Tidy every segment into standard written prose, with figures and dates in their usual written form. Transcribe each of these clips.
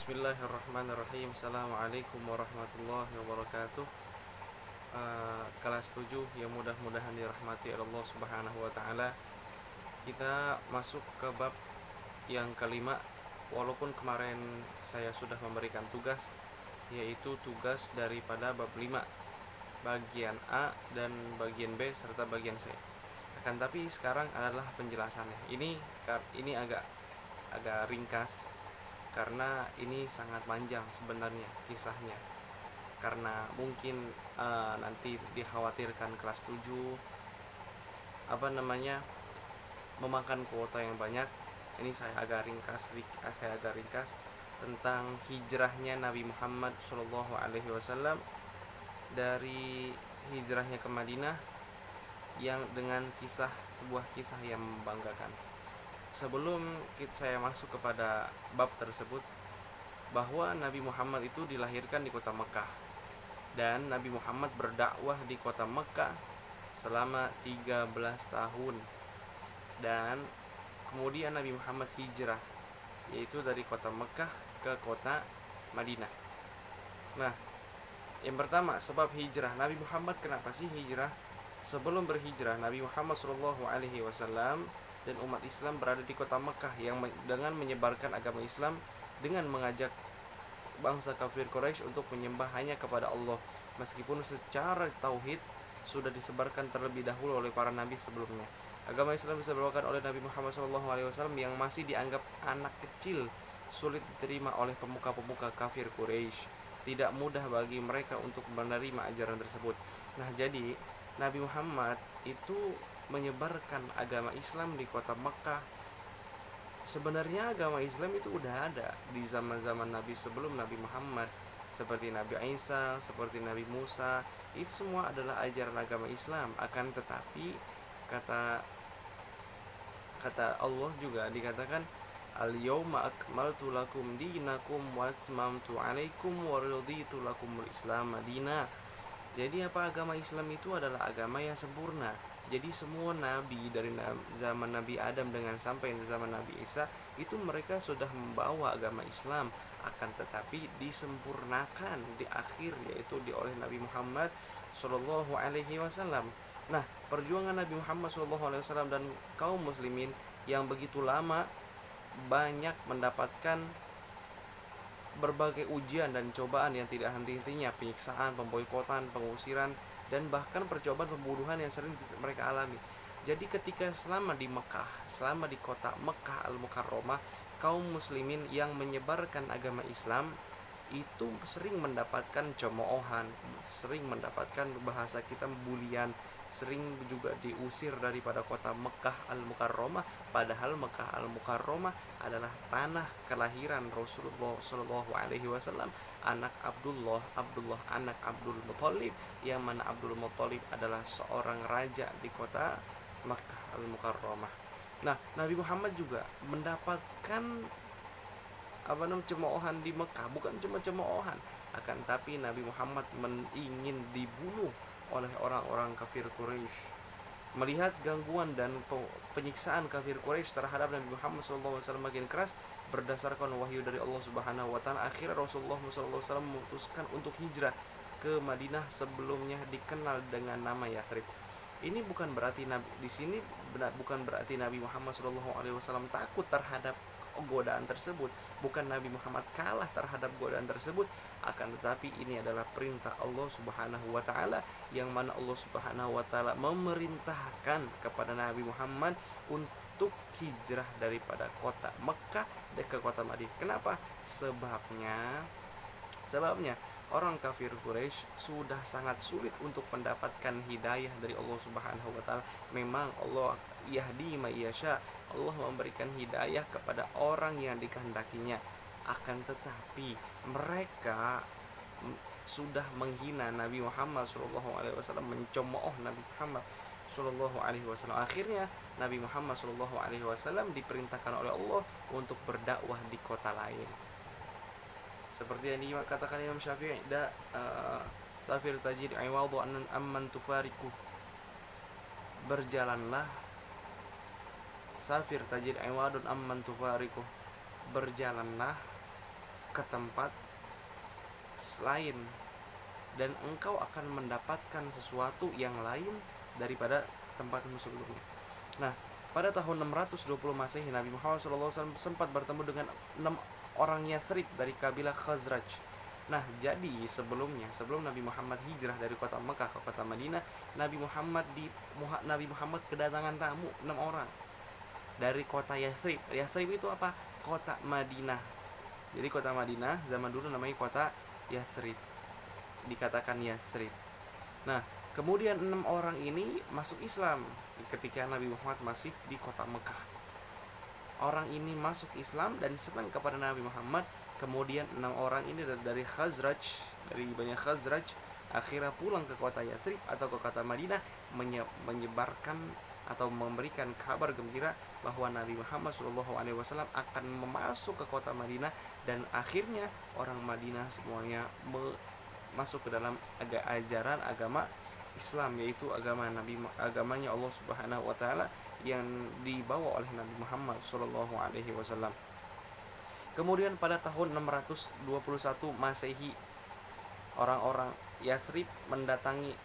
Bismillahirrahmanirrahim. Assalamualaikum warahmatullahi wabarakatuh. Kelas 7 yang mudah-mudahan dirahmati oleh Allah Subhanahu wa taala. Kita masuk ke bab yang kelima. Walaupun kemarin saya sudah memberikan tugas, yaitu tugas daripada bab 5, bagian A dan bagian B serta bagian C. Akan tapi sekarang adalah penjelasannya. Ini agak ringkas karena ini sangat panjang sebenarnya kisahnya, karena mungkin nanti dikhawatirkan kelas 7 memakan kuota yang banyak. Ini saya agak ringkas tentang hijrahnya Nabi Muhammad SAW, dari hijrahnya ke Madinah yang dengan sebuah kisah yang membanggakan. Sebelum saya masuk kepada bab tersebut, bahwa Nabi Muhammad itu dilahirkan di kota Mekah, dan Nabi Muhammad berdakwah di kota Mekah selama 13 tahun, dan kemudian Nabi Muhammad hijrah, yaitu dari kota Mekah ke kota Madinah. Nah, yang pertama, sebab hijrah Nabi Muhammad. Kenapa sih hijrah? Sebelum berhijrah, Nabi Muhammad SAW dan umat Islam berada di kota Mekah yang dengan menyebarkan agama Islam, dengan mengajak bangsa kafir Quraisy untuk menyembah hanya kepada Allah, meskipun secara tauhid sudah disebarkan terlebih dahulu oleh para nabi sebelumnya. Agama Islam disebarkan oleh Nabi Muhammad SAW yang masih dianggap anak kecil, sulit diterima oleh pemuka-pemuka kafir Quraisy. Tidak mudah bagi mereka untuk menerima ajaran tersebut. Nah, jadi Nabi Muhammad itu menyebarkan agama Islam di kota Mekah. Sebenarnya agama Islam itu udah ada di zaman-zaman Nabi sebelum Nabi Muhammad, seperti Nabi Isa, seperti Nabi Musa. Itu semua adalah ajaran agama Islam. Akan tetapi kata Allah juga dikatakan, al-yawma akmaltu lakum dinakum wa atmamtu alaikum wa raditu lakumul Islam madina. Jadi agama Islam itu adalah agama yang sempurna. Jadi semua nabi dari zaman Nabi Adam dengan sampai zaman Nabi Isa itu mereka sudah membawa agama Islam, akan tetapi disempurnakan di akhir, yaitu oleh Nabi Muhammad SAW. Nah, perjuangan Nabi Muhammad SAW dan kaum muslimin yang begitu lama banyak mendapatkan berbagai ujian dan cobaan yang tidak henti-hentinya, penyiksaan, pemboikotan, pengusiran, dan bahkan percobaan pembunuhan yang sering mereka alami. Jadi ketika selama di kota Mekah Al-Mukarramah, kaum muslimin yang menyebarkan agama Islam itu sering mendapatkan cemoohan, sering mendapatkan bahasa kita bulian, sering juga diusir daripada kota Mekah Al-Mukarramah, padahal Mekah Al-Mukarramah adalah tanah kelahiran Rasulullah SAW, anak Abdullah anak Abdul Muthalib, yang mana Abdul Muthalib adalah seorang raja di kota Mekah Al-Mukarramah. Nah, Nabi Muhammad juga mendapatkan cemoohan di Mekah. Bukan cuma cemoohan, akan tapi Nabi Muhammad ingin dibunuh oleh orang-orang kafir Quraisy. Melihat gangguan dan penyiksaan kafir Quraisy terhadap Nabi Muhammad SAW makin keras, berdasarkan wahyu dari Allah Subhanahu wa taala, akhirnya Rasulullah SAW memutuskan untuk hijrah ke Madinah, sebelumnya dikenal dengan nama Yathrib. Ini bukan berarti bukan berarti Nabi Muhammad SAW takut terhadap godaan tersebut. Bukan Nabi Muhammad kalah terhadap godaan tersebut, akan tetapi ini adalah perintah Allah Subhanahu wa taala, yang mana Allah Subhanahu wa taala memerintahkan kepada Nabi Muhammad untuk hijrah daripada kota Mekah ke kota Madinah. Kenapa? Sebabnya orang kafir Quraisy sudah sangat sulit untuk mendapatkan hidayah dari Allah Subhanahu wa taala. Memang Allah yahdi may yasha, Allah memberikan hidayah kepada orang yang dikehendakinya. Akan tetapi mereka sudah menghina Nabi Muhammad SAW, mencemooh Nabi Muhammad SAW. Akhirnya Nabi Muhammad SAW diperintahkan oleh Allah untuk berdakwah di kota lain. Seperti yang dikatakan Imam Syafi'i, safir tajid iwadu amman tufariku, berjalanlah safir tajid iwadun amman tufariku, berjalanlah ke tempat lain dan engkau akan mendapatkan sesuatu yang lain daripada tempatmu sebelumnya. Nah, pada tahun 620 Masehi, Nabi Muhammad SAW sempat bertemu dengan 6 orang Yathrib dari kabilah Khazraj. Nah, jadi sebelum Nabi Muhammad hijrah dari kota Mekah ke kota Madinah, Nabi Muhammad kedatangan tamu 6 orang dari kota Yathrib. Yathrib itu apa? Kota Madinah. Jadi kota Madinah zaman dulu namanya kota Yathrib, dikatakan Yathrib. Nah, kemudian 6 orang ini masuk Islam ketika Nabi Muhammad masih di kota Mekah. Orang ini masuk Islam dan senang kepada Nabi Muhammad. Kemudian 6 orang ini dari Khazraj, dari banyak Khazraj, akhirnya pulang ke kota Yathrib atau ke kota Madinah, menyebarkan atau memberikan kabar gembira bahwa Nabi Muhammad SAW akan masuk ke kota Madinah, dan akhirnya orang Madinah semuanya masuk ke dalam ajaran agama Islam, yaitu agamanya Allah Subhanahu wa taala yang dibawa oleh Nabi Muhammad SAW. Kemudian pada tahun 621 Masehi, orang-orang Yathrib mendatangi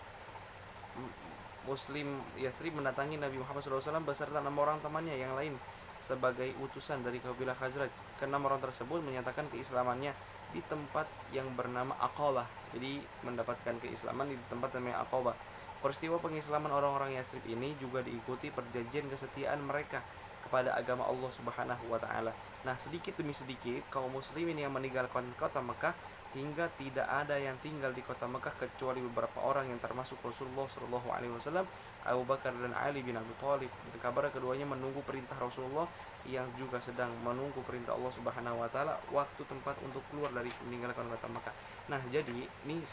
Nabi Muhammad SAW beserta 6 orang temannya yang lain sebagai utusan dari kabilah Khazraj. Ke-6 orang tersebut menyatakan keislamannya di tempat yang bernama Aqabah. Jadi mendapatkan keislaman di tempat namanya Aqabah. Peristiwa pengislaman orang-orang Yathrib ini juga diikuti perjanjian kesetiaan mereka kepada agama Allah Subhanahu wa taala. Nah, sedikit demi sedikit kaum muslimin yang meninggalkan kota Mekah hingga tidak ada yang tinggal di kota Mekah kecuali beberapa orang yang termasuk Rasulullah SAW, Abu Bakar dan Ali bin Abi Thalib. Kabar keduanya menunggu perintah Rasulullah yang juga sedang menunggu perintah Allah Subhanahu wa taala waktu tempat untuk keluar dari meninggalkan kota Mekah. Nah, jadi ini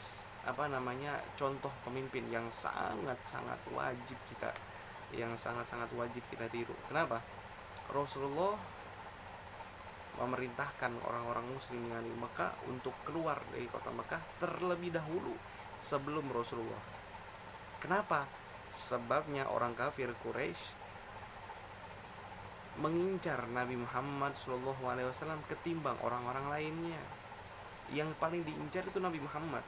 contoh pemimpin yang sangat-sangat wajib kita tiru. Kenapa? Rasulullah memerintahkan orang-orang muslim yang di Mekah untuk keluar dari kota Mekah terlebih dahulu sebelum Rasulullah. Kenapa? Sebabnya orang kafir Quraisy mengincar Nabi Muhammad SAW ketimbang orang-orang lainnya. Yang paling diincar itu Nabi Muhammad.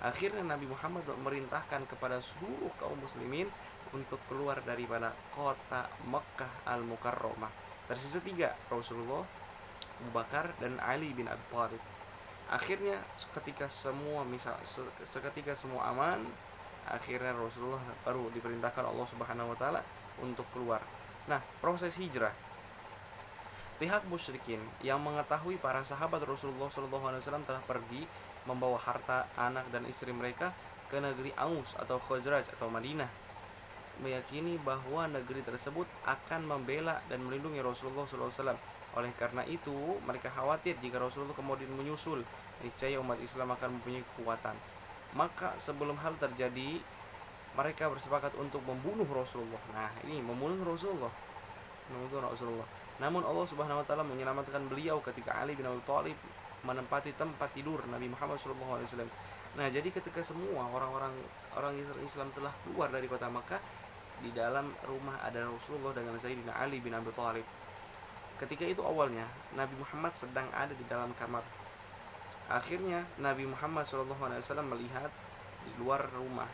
Akhirnya Nabi Muhammad memerintahkan kepada seluruh kaum muslimin untuk keluar daripada kota Mekah Al-Mukarramah. Tersisa 3, Rasulullah, Abu Bakar, dan Ali bin Abi Thalib. Akhirnya seketika semua aman, akhirnya Rasulullah baru diperintahkan Allah Subhanahu wa taala untuk keluar. Nah, proses hijrah. Pihak musyrikin yang mengetahui para sahabat Rasulullah SAW telah pergi membawa harta, anak, dan istri mereka ke negeri Aus atau Khazraj atau Madinah, meyakini bahwa negeri tersebut akan membela dan melindungi Rasulullah SAW. Oleh karena itu, mereka khawatir jika Rasulullah kemudian menyusul, niscaya umat Islam akan mempunyai kekuatan. Maka sebelum hal terjadi, mereka bersepakat untuk membunuh Rasulullah. Nah, ini membunuh Rasulullah. Namun Allah Subhanahu wa taala menyelamatkan beliau ketika Ali bin Abi Thalib menempati tempat tidur Nabi Muhammad SAW. Nah, jadi ketika semua orang Islam telah keluar dari kota Makkah, di dalam rumah ada Rasulullah dengan Sayyidina Ali bin Abi Thalib. Ketika itu awalnya Nabi Muhammad sedang ada di dalam kamar. Akhirnya Nabi Muhammad SAW melihat di luar rumah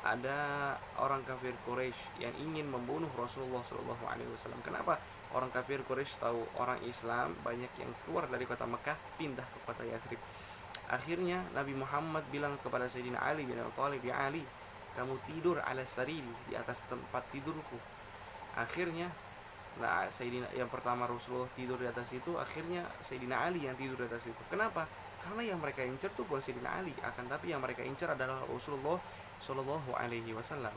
ada orang kafir Quraisy yang ingin membunuh Rasulullah SAW. Kenapa? Orang kafir Quraisy tahu orang Islam banyak yang keluar dari kota Mekah pindah ke kota Yathrib. Akhirnya Nabi Muhammad bilang kepada Sayyidina Ali bin Abi Thalib, "Ya Ali, kamu tidur ala sariri, di atas tempat tidurku." Akhirnya Sayyidina yang pertama Rasulullah tidur di atas itu, akhirnya Sayyidina Ali yang tidur di atas itu. Kenapa? Karena yang mereka incar tuh bukan Sayyidina Ali, akan tapi yang mereka incar adalah Rasulullah Shallallahu Alaihi Wasallam.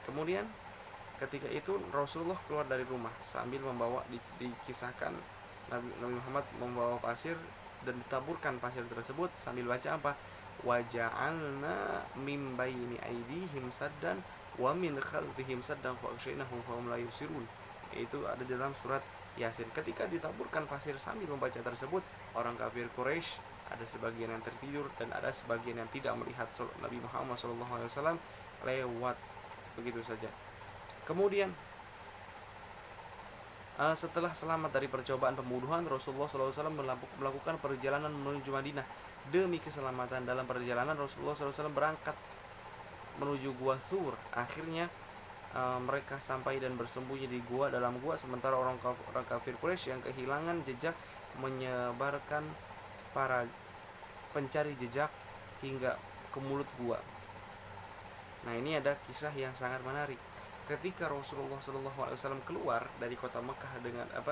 Kemudian ketika itu Rasulullah keluar dari rumah sambil membawa, dikisahkan Nabi Muhammad membawa pasir dan ditaburkan pasir tersebut sambil baca apa? Waja'alna min baini aydihim saddan wa min khalfihim saddan fa aghshaynahum fa hum la yubsirun. Itu ada dalam surat Yasin. Ketika ditaburkan pasir sambil membaca tersebut, orang kafir Quraisy ada sebagian yang tertidur dan ada sebagian yang tidak melihat Nabi Muhammad SAW lewat begitu saja. Kemudian Setelah selamat dari percobaan pembunuhan, Rasulullah SAW melakukan perjalanan menuju Madinah. Demi keselamatan dalam perjalanan, Rasulullah SAW berangkat menuju Gua Thur. Akhirnya mereka sampai dan bersembunyi di gua, dalam gua, sementara orang kafir Quraisy yang kehilangan jejak menyebarkan para pencari jejak hingga ke mulut gua. Nah, ini ada kisah yang sangat menarik. Ketika Rasulullah SAW keluar dari kota Mekah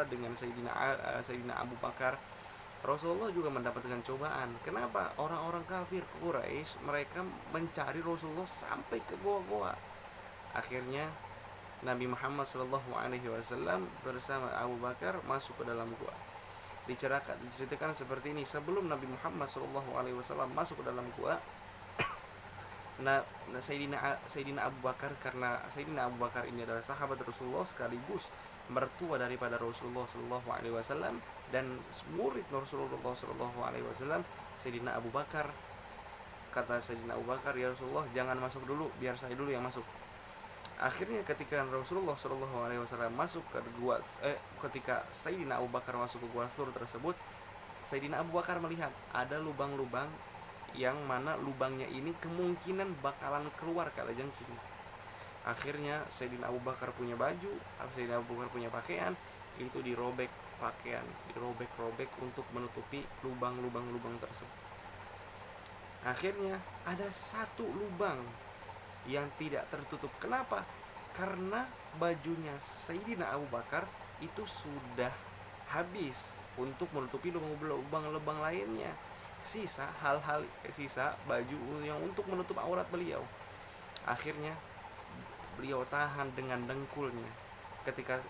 dengan Sayyidina Abu Bakar, Rasulullah juga mendapatkan cobaan. Kenapa? Orang-orang kafir Quraisy mereka mencari Rasulullah sampai ke goa-goa. Akhirnya Nabi Muhammad SAW bersama Abu Bakar masuk ke dalam gua. Diceritakan seperti ini, sebelum Nabi Muhammad SAW masuk ke dalam gua, Sayyidina Abu Bakar, karena Sayyidina Abu Bakar ini adalah sahabat Rasulullah sekaligus mertua daripada Rasulullah SAW dan murid Rasulullah SAW, Sayyidina Abu Bakar, kata Sayyidina Abu Bakar, ya Rasulullah, jangan masuk dulu, biar saya dulu yang masuk. Akhirnya ketika Rasulullah SAW masuk ke gua, ketika Sayyidina Abu Bakar masuk ke gua Thur tersebut, Sayyidina Abu Bakar melihat ada lubang-lubang yang mana lubangnya ini kemungkinan bakalan keluar kalajengking. Akhirnya Sayyidina Abu Bakar punya baju, Sayyidina Abu Bakar punya pakaian, itu dirobek dirobek untuk menutupi lubang-lubang tersebut. Akhirnya ada satu lubang yang tidak tertutup. Kenapa? Karena bajunya Sayyidina Abu Bakar itu sudah habis untuk menutupi lubang-lubang lainnya. Sisa baju yang untuk menutup aurat beliau. Akhirnya beliau tahan dengan dengkulnya. Ketika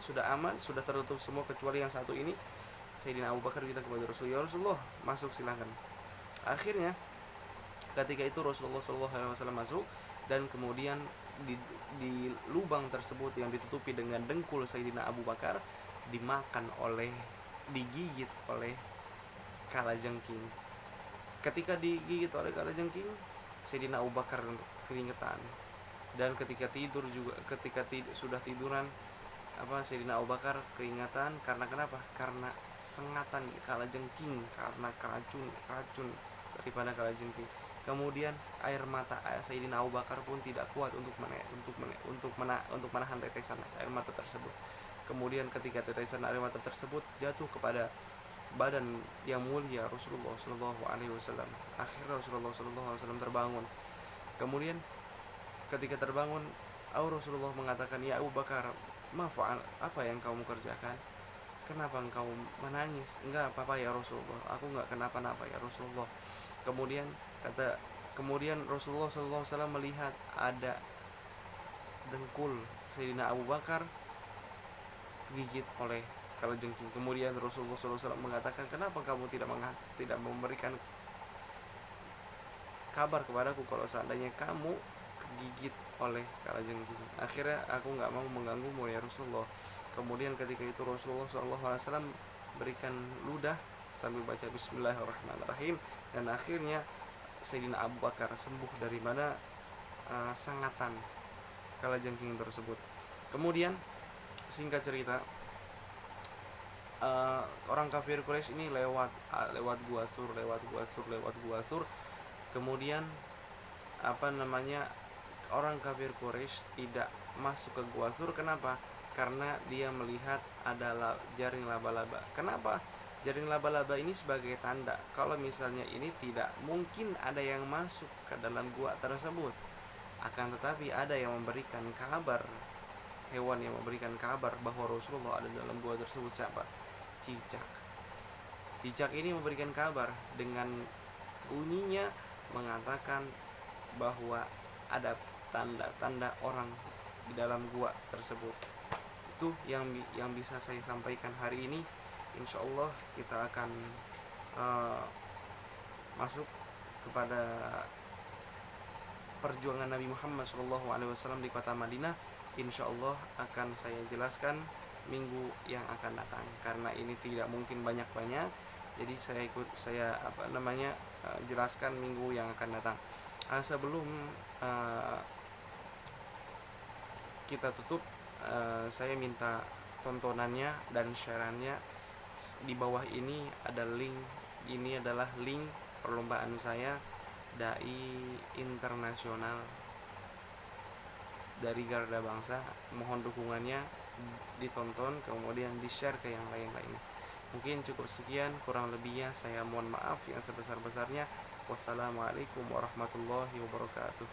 sudah aman, sudah tertutup semua kecuali yang satu ini, Sayyidina Abu Bakar bilang kepada Rasulullah, ya Rasulullah, masuk silakan. Akhirnya ketika itu Rasulullah SAW masuk, dan kemudian di lubang tersebut yang ditutupi dengan dengkul Sayyidina Abu Bakar digigit oleh kalajengking. Ketika digigit oleh kalajengking, Sayyidina Abu Bakar keringetan, dan ketika sudah tiduran, Sayyidina Abu Bakar keringetan karena kenapa? Karena sengatan kalajengking, karena racun daripada kalajengking. Kemudian air mata Sayyidina Abu Bakar pun tidak kuat untuk menahan tetesan air mata tersebut. Kemudian ketika tetesan air mata tersebut jatuh kepada badan yang mulia Rasulullah SAW, akhirnya Rasulullah SAW terbangun. Kemudian ketika terbangun, Rasulullah mengatakan, ya Abu Bakar, apa yang kamu kerjakan? Kenapa engkau menangis? Enggak apa-apa ya Rasulullah, aku enggak kenapa-napa ya Rasulullah. Kemudian Rasulullah SAW melihat ada dengkul Sayyidina Abu Bakar digigit oleh kalajengking. Kemudian Rasulullah SAW mengatakan, kenapa kamu tidak memberikan kabar kepadaku kalau seandainya kamu digigit oleh kalajengking? Akhirnya aku nggak mau mengganggumu ya Rasulullah. Kemudian ketika itu Rasulullah SAW berikan ludah sambil baca Bismillahirrahmanirrahim, dan akhirnya Sayyidina Abu Bakar sembuh dari mana sengatan kalajengking tersebut. Kemudian singkat cerita, orang kafir Quraisy ini lewat Gua Thur. Kemudian orang kafir Quraisy tidak masuk ke Gua Thur. Kenapa? Karena dia melihat ada jaring laba-laba. Kenapa? Jaring laba-laba ini sebagai tanda kalau misalnya ini tidak mungkin ada yang masuk ke dalam gua tersebut. Akan tetapi ada yang memberikan kabar, hewan yang memberikan kabar bahwa Rasulullah ada dalam gua tersebut. Siapa? Cicak ini memberikan kabar dengan bunyinya mengatakan bahwa ada tanda-tanda orang di dalam gua tersebut. Itu yang bisa saya sampaikan hari ini. Insyaallah kita akan masuk kepada perjuangan Nabi Muhammad SAW di kota Madinah. Insyaallah akan saya jelaskan minggu yang akan datang, karena ini tidak mungkin banyak-banyak. Jadi saya jelaskan minggu yang akan datang. Sebelum kita tutup saya minta tontonannya dan shareannya. Di bawah ini ada link, ini adalah link perlombaan saya, dai internasional dari Garda Bangsa. Mohon dukungannya, ditonton kemudian di share ke yang lain-lain. Mungkin cukup sekian, kurang lebihnya saya mohon maaf yang sebesar-besarnya. Wassalamualaikum warahmatullahi wabarakatuh.